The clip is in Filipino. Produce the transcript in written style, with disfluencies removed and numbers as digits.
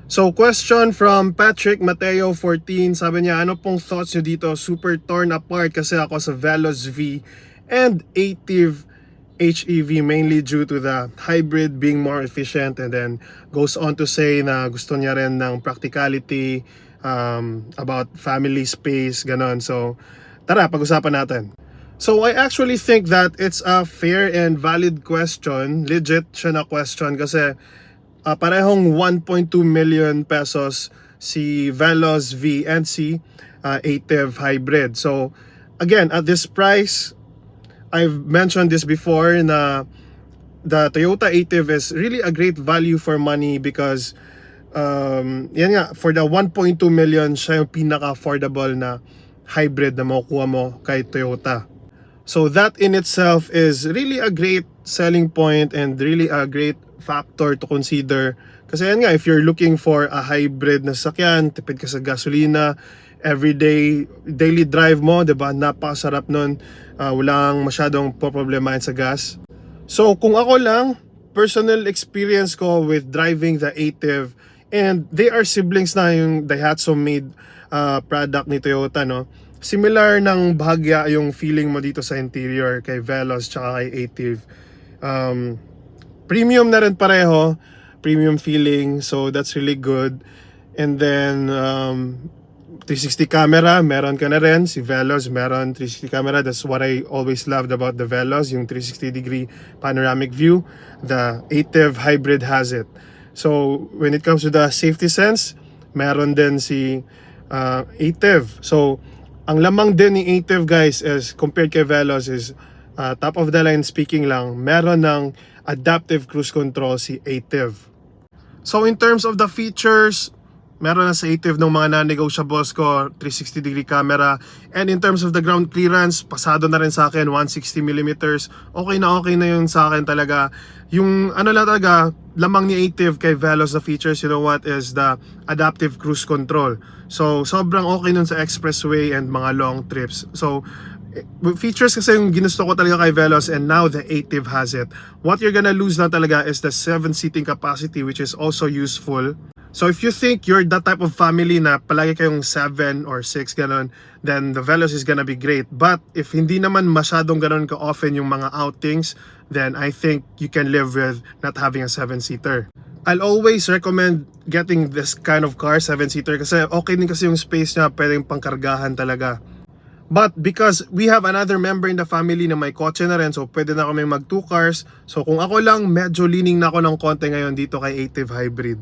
So question from Patrick Mateo 14, sabi niya, ano pong thoughts niyo dito? Super torn apart kasi ako sa Veloz V and Active HEV mainly due to the hybrid being more efficient, and then goes on to say na gusto niya rin ng practicality, about family space, ganon. So tara, pag-usapan natin. So I actually think that it's a fair and valid question. Legit siya na question kasi parehong 1.2 million pesos si Veloz V and si Active Hybrid. So again, at this price, I've mentioned this before na the Toyota Active is really a great value for money because yan nga, for the 1.2 million, siya yung pinaka-affordable na hybrid na makukuha mo kay Toyota. So that in itself is really a great selling point and really a great factor to consider. Kasi yan nga, if you're looking for a hybrid na sasakyan, tipid ka sa gasolina, everyday, daily drive mo, diba? Napakasarap nun. Walang masyadong problemahin sa gas. So kung ako lang, personal experience ko with driving the Active, and they are siblings na yung Daihatsu made product ni Toyota, no? Similar ng bahagya yung feeling mo dito sa interior kay Veloz tsaka kay Active. Premium na rin pareho, premium feeling, so that's really good. And then 360 camera, meron ka na rin. Si Veloz meron 360 camera. That's what I always loved about the Veloz, yung 360 degree panoramic view. The Active Hybrid has it. So when it comes to the safety sense, meron din si Active. So ang lamang din ni Active, guys, is compared kay Veloz is top of the line speaking lang, meron ng adaptive cruise control si Active. So in terms of the features, meron na sa Active ng mga non-negotiables ko, 360 degree camera, and in terms of the ground clearance, pasado na rin sa akin, 160mm. Okay na yun sa akin talaga. Yung ano lang talaga, lamang ni Active kay Veloz na features, you know what, is the adaptive cruise control. So sobrang okay nun sa expressway and mga long trips. So features kasi yung ginusto ko talaga kay Veloz, and now the Active has it. What you're gonna lose na talaga is the 7 seating capacity, which is also useful. So if you think you're that type of family na palagi kayong 7 or 6 ganon, then the Veloz is gonna be great. But if hindi naman masyadong ganon ka-often yung mga outings, then I think you can live with not having a 7-seater. I'll always recommend getting this kind of car, 7-seater, kasi okay din kasi yung space niya, pwedeng pangkargahan talaga. But because we have another member in the family na may kotse na rin, so pwede na kami mag 2 cars. So kung ako lang, medyo leaning na ako ng konti ngayon dito kay Active Hybrid.